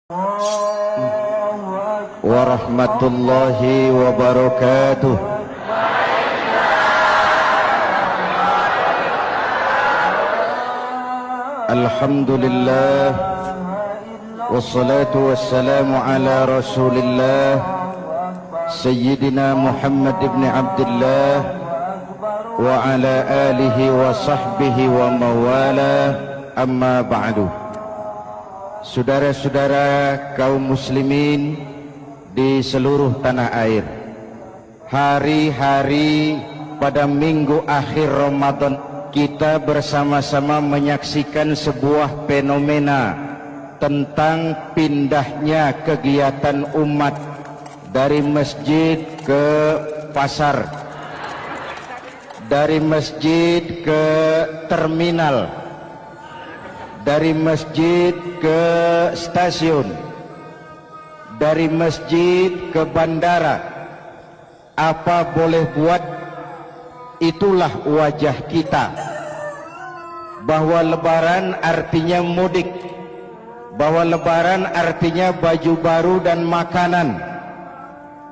warahmatullahi wabarakatuh. Alhamdulillah wassalatu wassalamu ala rasulillah Sayyidina Muhammad ibn Abdullah wa ala alihi wa sahbihi wa mawala, amma ba'du. Saudara-saudara kaum muslimin di seluruh tanah air, hari-hari pada minggu akhir Ramadan kita bersama-sama menyaksikan sebuah fenomena tentang pindahnya kegiatan umat dari masjid ke pasar, dari masjid ke terminal, dari masjid ke stasiun, dari masjid ke bandara. Apa boleh buat, itulah wajah kita, bahwa lebaran artinya mudik, bahwa lebaran artinya baju baru dan makanan.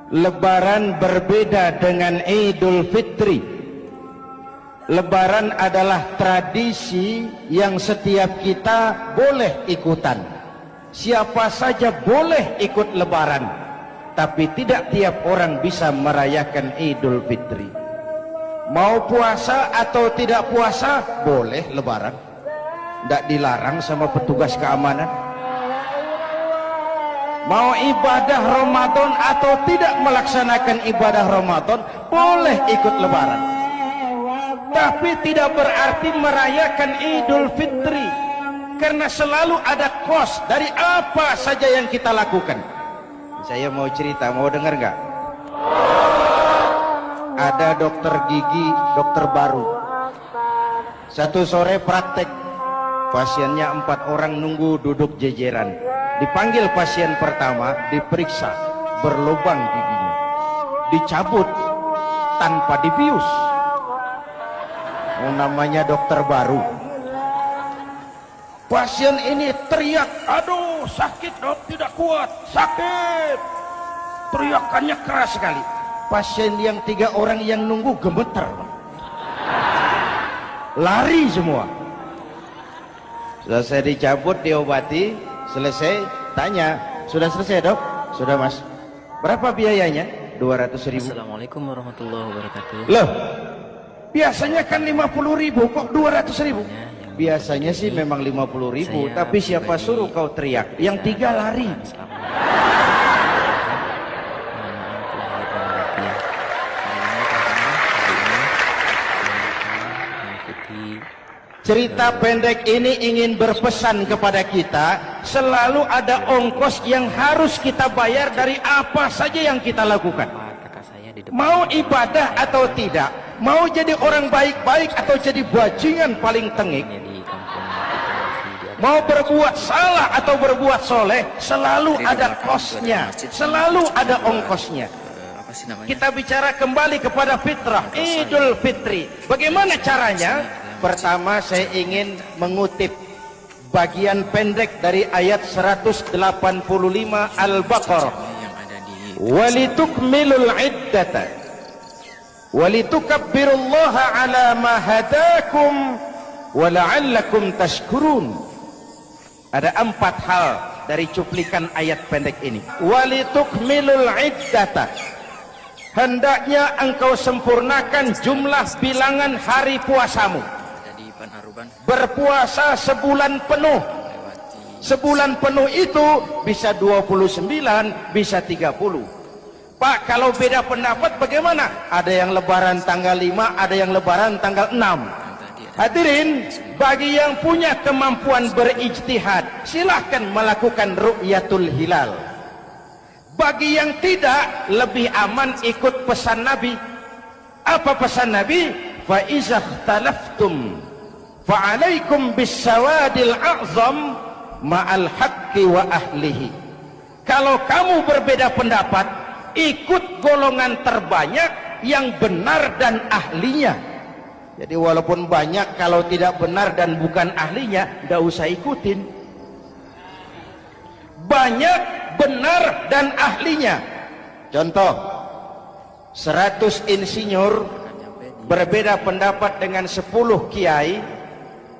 Lebaran berbeda dengan Idul Fitri. Lebaran adalah tradisi yang setiap kita boleh ikutan. Siapa saja boleh ikut lebaran, tapi tidak tiap orang bisa merayakan Idul Fitri. Mau puasa atau tidak puasa, boleh lebaran. Tidak dilarang sama petugas keamanan. Mau ibadah Ramadan atau tidak melaksanakan ibadah Ramadan, boleh ikut lebaran. Tapi tidak berarti merayakan Idul Fitri, karena selalu ada kos dari apa saja yang kita lakukan. Saya mau cerita, mau dengar nggak? Ada dokter gigi, dokter baru. Satu sore praktek, pasiennya 4 orang nunggu duduk jejeran. Dipanggil pasien pertama, diperiksa, berlubang giginya, dicabut tanpa dibius. Namanya dokter baru. Pasien ini teriak, aduh sakit dok, tidak kuat, sakit. Teriakannya keras sekali. Pasien yang 3 orang yang nunggu gemeter, lari semua. Selesai dicabut, diobati, selesai, tanya, sudah selesai dok? Sudah mas. Berapa biayanya? 200.000. Assalamualaikum warahmatullahi wabarakatuh. Loh, biasanya kan 50.000, kok 200.000? Biasanya sih memang 50.000, tapi siapa suruh kau teriak? Yang 3 lari. Cerita pendek ini ingin berpesan kepada kita, selalu ada ongkos yang harus kita bayar dari apa saja yang kita lakukan. Mau ibadah atau tidak, mau jadi orang baik-baik atau jadi bajingan paling tengik, mau berbuat salah atau berbuat soleh, selalu ada kosnya, selalu ada ongkosnya. Kita bicara kembali kepada fitrah, Idul Fitri. Bagaimana caranya? Pertama, saya ingin mengutip bagian pendek dari ayat 185 Al-Baqarah. Walitukmilul iddata walitukabbirullaha ala ma hadakum wala'allakum tashkurun. Ada 4 hal dari cuplikan ayat pendek ini. Walitukmilul iddata, hendaknya engkau sempurnakan jumlah bilangan hari puasamu. Berpuasa sebulan penuh. Sebulan penuh itu bisa 29, bisa 30. Pak, kalau beda pendapat bagaimana? Ada yang lebaran tanggal 5, ada yang lebaran tanggal 6. Hadirin, bagi yang punya kemampuan berijtihad, silahkan melakukan ru'yatul hilal. Bagi yang tidak, lebih aman ikut pesan Nabi. Apa pesan Nabi? Fa iza ikhtalaftum fa'alaikum bisawadil a'zam ma'al haqqi wa ahlihi. Kalau kamu berbeda pendapat, ikut golongan terbanyak yang benar dan ahlinya. Jadi walaupun banyak, kalau tidak benar dan bukan ahlinya, tidak usah ikutin. banyak, benar, dan ahlinya. Contoh, 100 insinyur berbeda pendapat dengan 10 kiai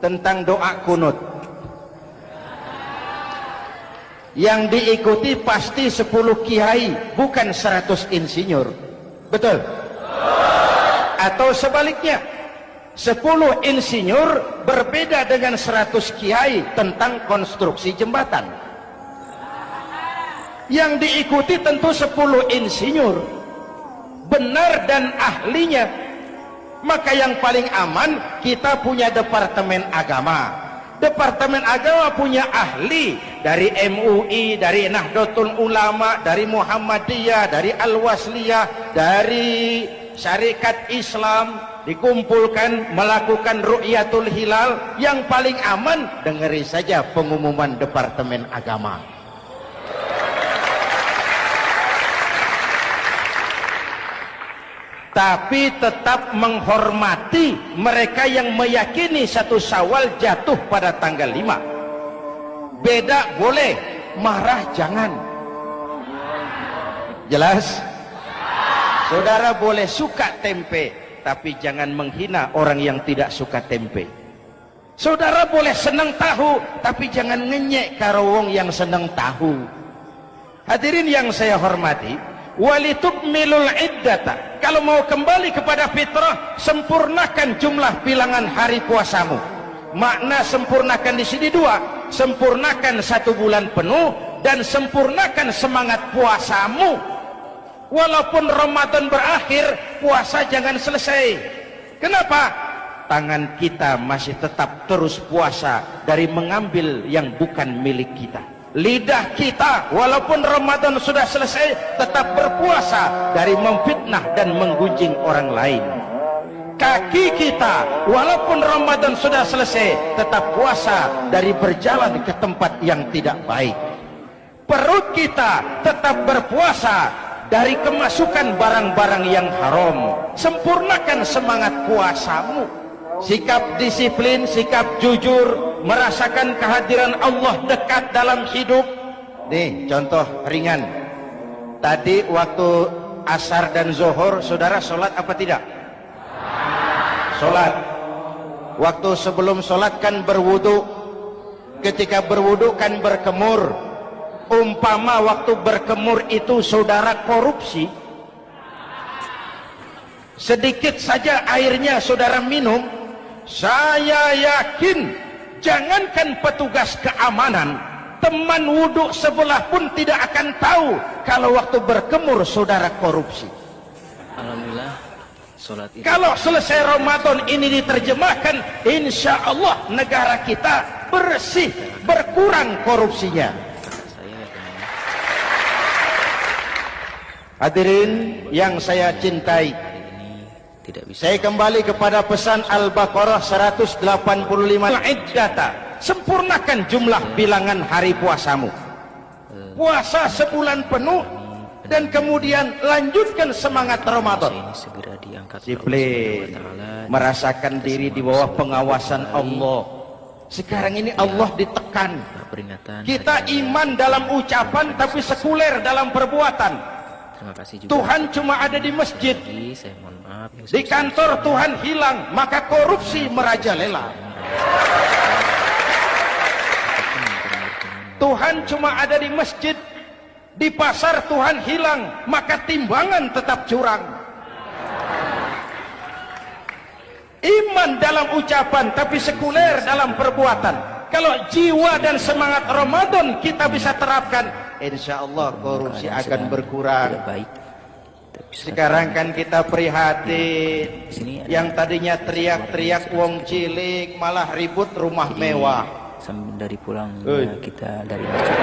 tentang doa kunut. Yang diikuti pasti 10 kiai, bukan 100 insinyur. Betul? Atau sebaliknya, 10 insinyur berbeda dengan 100 kiai tentang konstruksi jembatan. Yang diikuti tentu 10 insinyur, benar dan ahlinya. Maka yang paling aman, kita punya Departemen Agama. Departemen Agama punya ahli dari MUI, dari Nahdlatul Ulama, dari Muhammadiyah, dari Al-Wasliyah, dari Syarikat Islam, dikumpulkan melakukan ru'yatul hilal. Yang paling aman, dengeri saja pengumuman Departemen Agama. Tapi tetap menghormati mereka yang meyakini 1 Syawal jatuh pada tanggal 5. Beda boleh, marah jangan. Jelas? Saudara boleh suka tempe, tapi jangan menghina orang yang tidak suka tempe. Saudara boleh senang tahu, tapi jangan ngenyek karo wong yang senang tahu. Hadirin yang saya hormati, walitukmilul iddata. Kalau mau kembali kepada fitrah, sempurnakan jumlah bilangan hari puasamu. Makna sempurnakan di sini 2, sempurnakan 1 bulan penuh dan sempurnakan semangat puasamu. Walaupun Ramadan berakhir, puasa jangan selesai. Kenapa? Tangan kita masih tetap terus puasa dari mengambil yang bukan milik kita. Lidah kita walaupun Ramadan sudah selesai tetap berpuasa dari memfitnah dan menggunjing orang lain. Kaki kita walaupun Ramadan sudah selesai tetap puasa dari berjalan ke tempat yang tidak baik. Perut kita tetap berpuasa dari kemasukan barang-barang yang haram. Sempurnakan semangat puasamu. Sikap disiplin, sikap jujur, merasakan kehadiran Allah dekat dalam hidup. Nih contoh ringan. Tadi waktu asar dan zuhur, saudara sholat apa tidak? Sholat. Waktu sebelum sholat kan berwudu. Ketika berwudu kan berkemur. Umpama waktu berkemur itu saudara korupsi, sedikit saja airnya saudara minum, saya yakin jangankan petugas keamanan, teman wudhu sebelah pun tidak akan tahu kalau waktu berkemur saudara korupsi. Alhamdulillah, sholat itu. Kalau selesai Ramadan ini diterjemahkan, insya Allah negara kita bersih, berkurang korupsinya. Hadirin yang saya cintai, saya kembali kepada pesan Al-Baqarah 185. Iddata, sempurnakan jumlah bilangan hari puasamu. Puasa sebulan penuh dan kemudian lanjutkan semangat Ramadan. Disiplin, merasakan diri di bawah pengawasan Allah. Sekarang ini Allah ditekan. Kita iman dalam ucapan tapi sekuler dalam perbuatan. Terima kasih juga. Tuhan cuma ada di masjid. Saya mohon maaf. Di kantor Tuhan hilang, maka korupsi merajalela. Tuhan cuma ada di masjid. Di pasar Tuhan hilang, maka timbangan tetap curang. Iman dalam ucapan tapi sekuler dalam perbuatan. Kalau jiwa dan semangat Ramadan kita bisa terapkan, insya Allah korupsi akan berkurang. Sekarang kan kita prihatin, yang tadinya teriak-teriak wong cilik malah ribut rumah mewah. Dari pulang kita dari masjid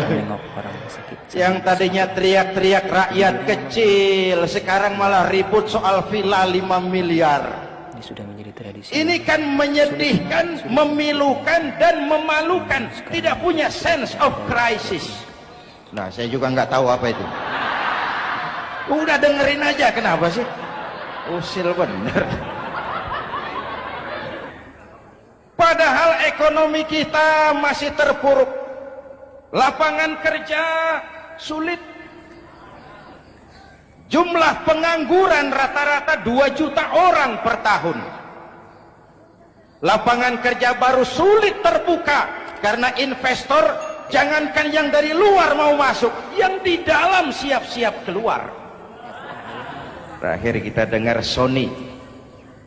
menengok orang sakit. Yang tadinya teriak-teriak rakyat kecil, sekarang malah ribut soal villa 5 miliar. Ini sudah menjadi tradisi. Ini kan menyedihkan, memilukan dan memalukan. Tidak punya sense of crisis. Nah, saya juga nggak tahu apa itu. Udah dengerin aja, kenapa sih? Usil bener. Padahal ekonomi kita masih terpuruk. lapangan kerja sulit. Jumlah pengangguran rata-rata 2 juta orang per tahun. Lapangan kerja baru sulit terbuka karena investor, jangankan yang dari luar mau masuk, yang di dalam siap-siap keluar. Terakhir kita dengar Sony,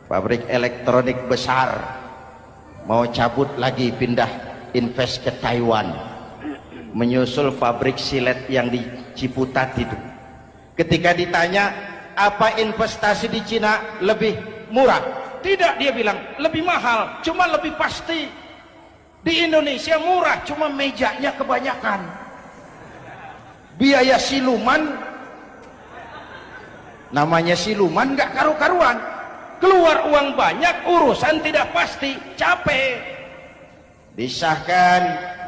pabrik elektronik besar, mau cabut lagi, pindah invest ke Taiwan, menyusul pabrik silet yang di Ciputat itu. Ketika ditanya apa investasi di Cina lebih murah, tidak, dia bilang lebih mahal, cuma lebih pasti. Di Indonesia murah, cuma mejanya kebanyakan, biaya siluman, namanya siluman nggak karu-karuan, keluar uang banyak, urusan tidak pasti, capek. Disahkan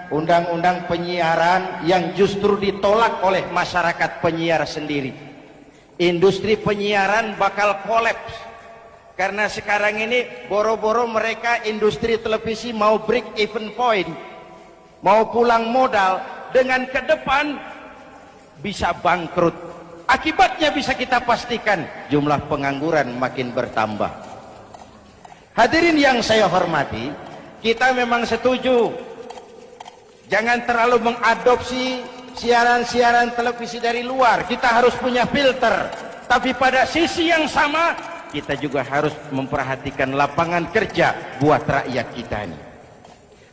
undang-undang penyiaran yang justru ditolak oleh masyarakat penyiar sendiri. Industri penyiaran bakal kolaps karena sekarang ini boro-boro mereka industri televisi mau break even point, mau pulang modal, dengan ke depan bisa bangkrut. Akibatnya bisa kita pastikan, jumlah pengangguran makin bertambah. Hadirin yang saya hormati, kita memang setuju jangan terlalu mengadopsi siaran-siaran televisi dari luar. Kita harus punya filter. Tapi pada sisi yang sama, kita juga harus memperhatikan lapangan kerja buat rakyat kita ini.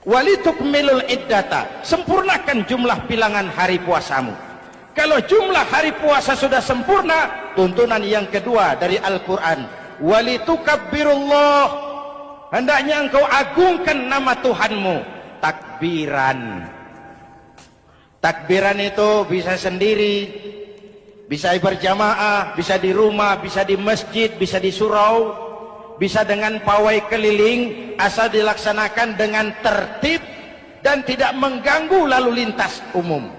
Walitukmilul iddata, sempurnakan jumlah bilangan hari puasamu. Kalau jumlah hari puasa sudah sempurna, tuntunan yang kedua dari Al-Quran, walitukabbirullah, hendaknya engkau agungkan nama Tuhanmu. Takbiran. Takbiran itu bisa sendiri, bisa berjamaah, bisa di rumah, bisa di masjid, bisa di surau, bisa dengan pawai keliling, asal dilaksanakan dengan tertib dan tidak mengganggu lalu lintas umum.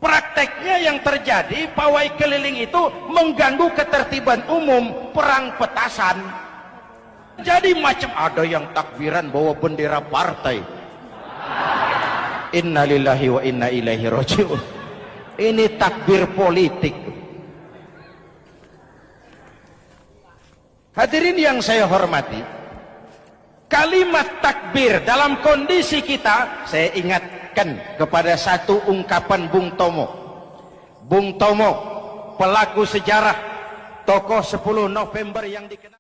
Prakteknya yang terjadi, pawai keliling itu mengganggu ketertiban umum, perang petasan. Jadi macam ada yang takbiran bawa bendera partai. Innalillahi wa inna ilaihi raji'un. Ini takbir politik. Hadirin yang saya hormati, kalimat takbir dalam kondisi kita, saya ingatkan kepada satu ungkapan Bung Tomo. Bung Tomo, pelaku sejarah, tokoh 10 November yang dikenal